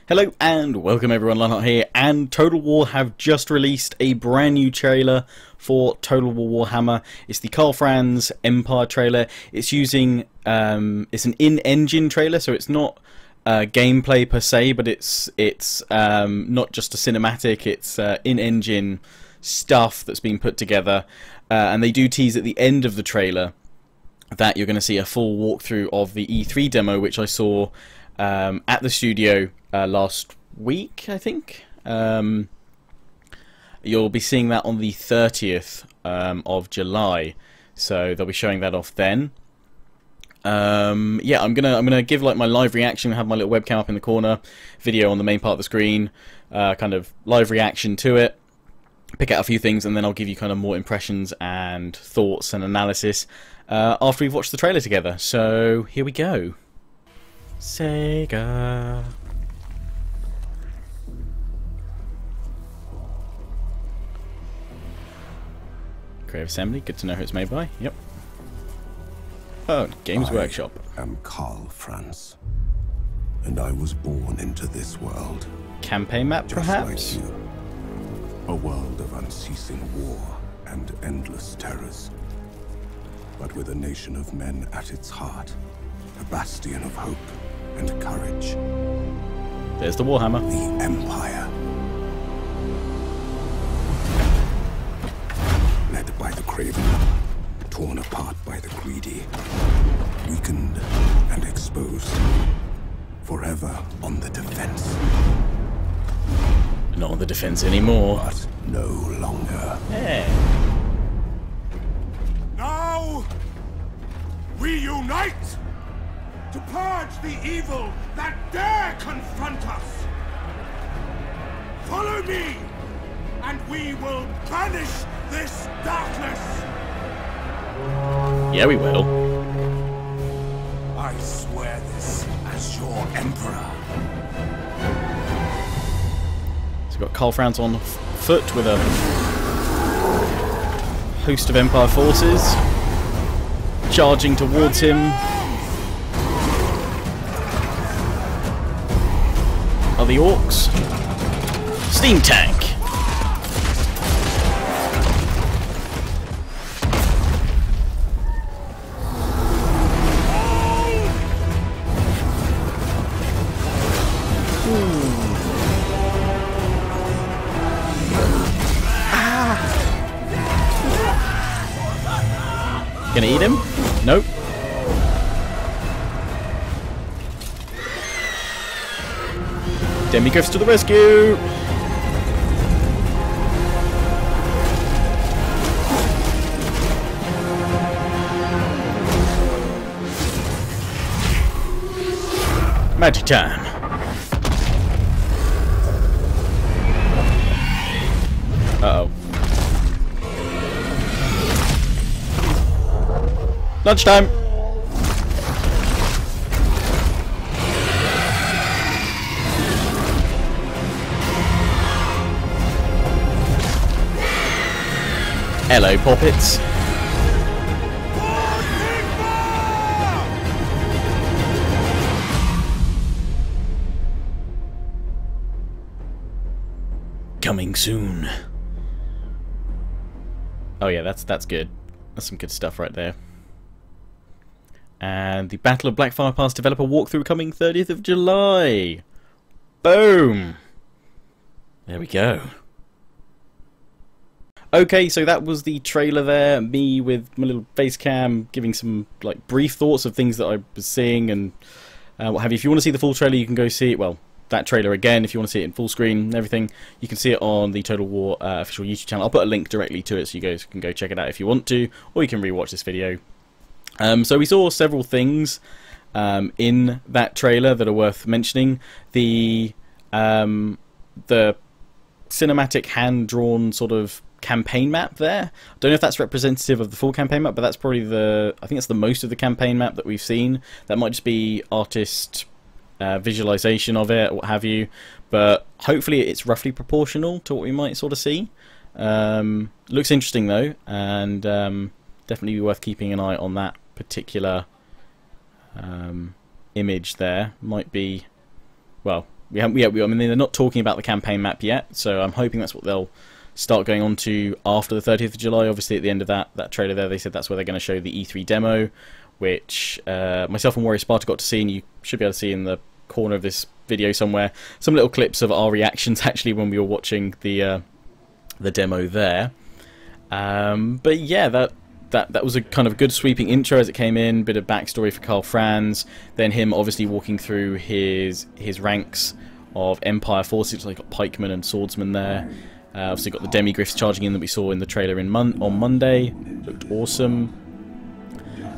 Hello and welcome everyone, Lionheart here, and Total War have just released a brand new trailer for Total War Warhammer. It's the Karl Franz Empire trailer. It's using, it's an in-engine trailer, so it's not gameplay per se, but it's not just a cinematic, it's in-engine stuff that's been put together. And they do tease at the end of the trailer that you're going to see a full walkthrough of the E3 demo, which I saw at the studio last week, I think. You'll be seeing that on the 30th of July, so they'll be showing that off then. Yeah, I'm gonna give like my live reaction. I have my little webcam up in the corner, video on the main part of the screen, kind of live reaction to it. Pick out a few things, and then I'll give you kind of more impressions and thoughts and analysis after we've watched the trailer together. So here we go. Sega. Creative Assembly, good to know who it's made by. Yep. Oh, Games Workshop. I am Karl Franz, and I was born into this world. Campaign map, perhaps? Just like you. A world of unceasing war and endless terrors. But with a nation of men at its heart, a bastion of hope and courage. There's the Warhammer. The Empire. Led by the craven, torn apart by the greedy, weakened and exposed, forever on the defense. Not on the defense anymore. But no longer. Yeah. Now, we unite to purge the evil that dare confront us. Follow me, and we will banish this darkness. Yeah, we will. I swear this as your emperor. So we've got Karl Franz on foot with a host of Empire forces charging towards him. Are the orcs? Steam tank. Gonna eat him? Nope. Demigriffs to the rescue! Magic time. Uh-oh. Lunchtime! Hello, poppets. Coming soon. Oh yeah, that's good. That's some good stuff right there. And the Battle of Blackfire Pass developer walkthrough coming 30th of July. Boom! There we go. Okay, so that was the trailer there. Me with my little face cam giving some like brief thoughts of things that I was seeing and what have you. If you want to see the full trailer, you can go see it. Well, that trailer again, if you want to see it in full screen and everything, you can see it on the Total War official YouTube channel. I'll put a link directly to it so you guys can go check it out if you want to, or you can rewatch this video. So we saw several things in that trailer that are worth mentioning. The cinematic hand-drawn sort of campaign map there. I don't know if that's representative of the full campaign map, but that's probably I think that's the most of the campaign map that we've seen. That might just be artist visualization of it, or what have you. But hopefully it's roughly proportional to what we might sort of see. Looks interesting though, and definitely worth keeping an eye on that particular image there. Might be, well, We haven't. Yeah, I mean, they're not talking about the campaign map yet, so I'm hoping that's what they'll start going on to after the 30th of July. Obviously, at the end of that trailer there, they said that's where they're going to show the E3 demo, which myself and Warrior Sparta got to see, and you should be able to see in the corner of this video somewhere some little clips of our reactions actually when we were watching the demo there. But yeah, that was a kind of good sweeping intro as it came in. Bit of backstory for Karl Franz, then him obviously walking through his ranks of Empire forces. So you got pikemen and swordsmen there. Obviously got the demigryphs charging in that we saw in the trailer on Monday. Looked awesome.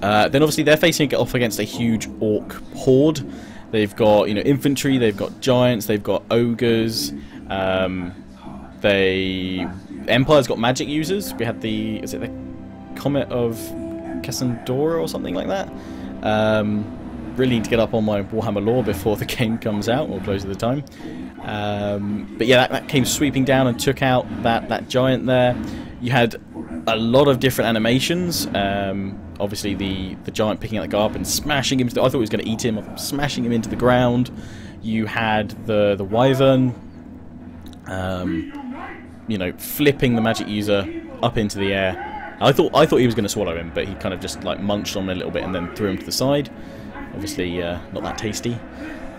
Then obviously they're facing it off against a huge orc horde. They've got, you know, infantry, they've got giants, they've got ogres. Empire's got magic users. We had is it the Comet of Cassandra or something like that? Really need to get up on my Warhammer lore before the game comes out, or close to the time. But yeah, that came sweeping down and took out that giant there. You had a lot of different animations. Obviously the giant picking up the guard and smashing him. I thought he was going to eat him, smashing him into the ground. You had the wyvern, you know, flipping the magic user up into the air. I thought he was going to swallow him, but he kind of just like munched on him a little bit and then threw him to the side. Obviously, not that tasty.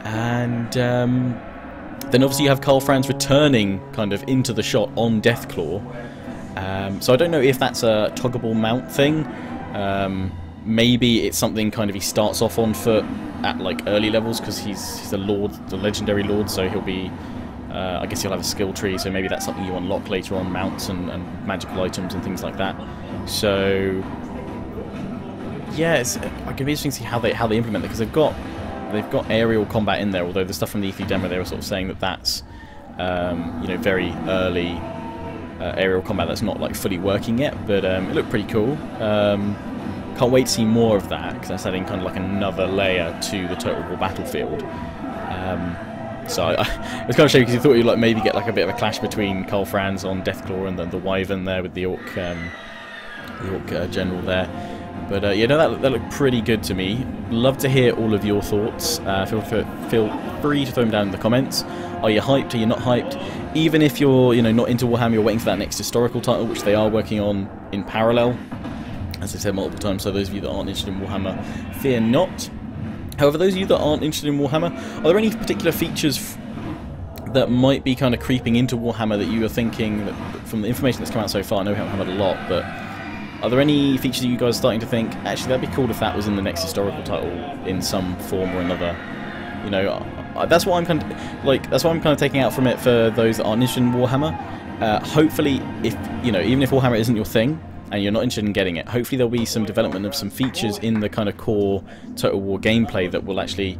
And then obviously you have Karl Franz returning kind of into the shot on Deathclaw. So I don't know if that's a toggable mount thing. Maybe it's something kind of he starts off on foot at like early levels because he's a lord, the legendary lord, so he'll be. I guess he'll have a skill tree, so maybe that's something you unlock later on, mounts and magical items and things like that. So yeah, it's going to be interesting to see how they implement it, because they've got aerial combat in there. Although the stuff from the E3 demo, they were sort of saying that that's you know, very early aerial combat that's not like fully working yet, but it looked pretty cool. Can't wait to see more of that, because that's adding kind of like another layer to the Total War battlefield. So I was kind of shady because you thought you'd like maybe get like a bit of a clash between Karl Franz on Deathclaw and the wyvern there with the orc general there. But yeah, no, that looked pretty good to me. Love to hear all of your thoughts. Feel free to throw them down in the comments. Are you hyped? Are you not hyped? Even if you're, you know, not into Warhammer, you're waiting for that next historical title, which they are working on in parallel, as I said multiple times. So those of you that aren't interested in Warhammer, fear not. However, those of you that aren't interested in Warhammer, are there any particular features that might be kind of creeping into Warhammer that you are thinking, that, from the information that's come out so far, I know we haven't covered a lot, but are there any features that you guys are starting to think, actually that'd be cool if that was in the next historical title in some form or another? You know, that's what I'm kind of like. That's what I'm kind of taking out from it for those that aren't interested in Warhammer. Hopefully, if you know, even if Warhammer isn't your thing, and you're not interested in getting it, hopefully there'll be some development of some features in the kind of core Total War gameplay that will actually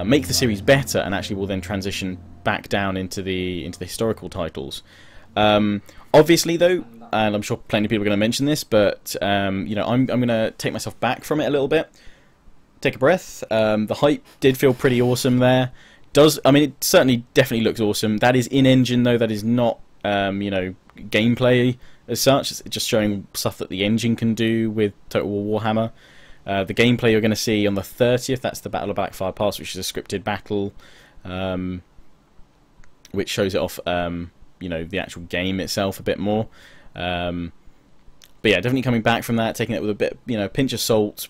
make the series better, and actually will then transition back down into the historical titles. Obviously though, and I'm sure plenty of people are going to mention this, but you know, I'm going to take myself back from it a little bit. Take a breath. The hype did feel pretty awesome there. I mean, it certainly definitely looks awesome. That is in engine though. That is not you know, gameplay as such. It's just showing stuff that the engine can do with Total War Warhammer. The gameplay you're going to see on the 30th, that's the Battle of Blackfire Pass, which is a scripted battle, which shows it off, you know, the actual game itself a bit more. But yeah, definitely coming back from that, taking it with a bit, you know, pinch of salt.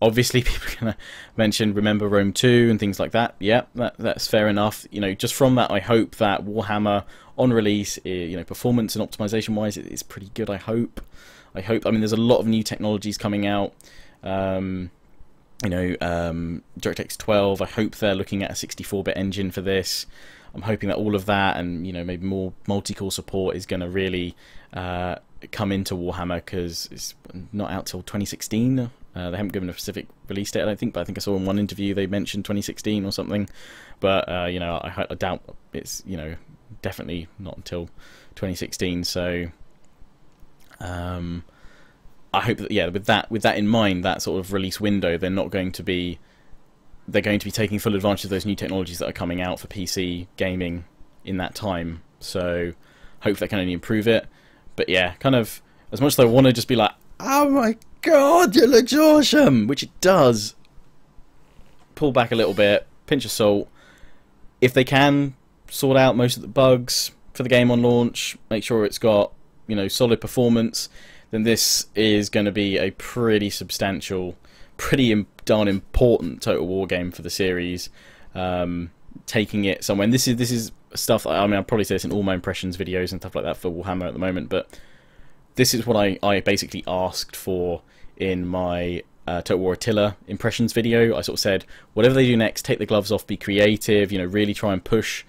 Obviously, people are going to mention Remember Rome 2 and things like that. Yeah, that's fair enough. You know, just from that, I hope that Warhammer on release, you know, performance and optimization wise, it's pretty good. I hope. I mean, there's a lot of new technologies coming out. You know, DirectX 12. I hope they're looking at a 64-bit engine for this. I'm hoping that all of that, and you know, maybe more multi-core support is going to really come into Warhammer, because it's not out till 2016. They haven't given a specific release date, I don't think, but I think I saw in one interview they mentioned 2016 or something. But you know, I doubt it's, you know, definitely not until 2016. So I hope that, yeah, with that in mind, that sort of release window, they're going to be taking full advantage of those new technologies that are coming out for PC gaming in that time. So hope that can only improve it. But yeah, kind of, as much as I want to just be like, oh my god, it looks awesome, which it does, pull back a little bit, pinch of salt. if they can sort out most of the bugs for the game on launch, make sure it's got, you know, solid performance, then this is going to be a pretty substantial, pretty darn important Total War game for the series. Taking it somewhere, and this is stuff that, I mean, I'll probably say this in all my impressions videos and stuff like that for Warhammer at the moment, but this is what I basically asked for in my Total War Attila impressions video. I sort of said, whatever they do next, take the gloves off, be creative, you know, really try and push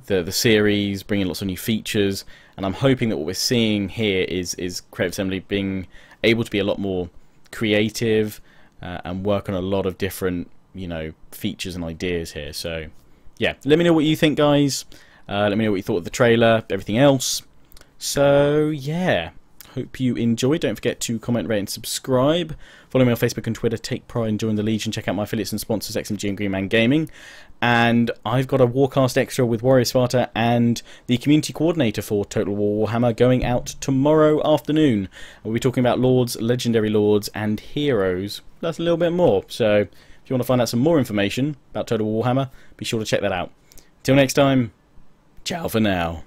the series, bring in lots of new features, and I'm hoping that what we're seeing here is Creative Assembly being able to be a lot more creative and work on a lot of different, you know, features and ideas here. So yeah, let me know what you think, guys. Let me know what you thought of the trailer, everything else. So yeah, hope you enjoyed. Don't forget to comment, rate and subscribe. Follow me on Facebook and Twitter. Take pride in joining the Legion. Check out my affiliates and sponsors, XMG and Green Man Gaming. And I've got a Warcast Extra with Warrior Sparta and the Community Coordinator for Total War Warhammer going out tomorrow afternoon. We'll be talking about Lords, Legendary Lords and Heroes. That's a little bit more. So if you want to find out some more information about Total War Warhammer, be sure to check that out. Till next time, ciao for now.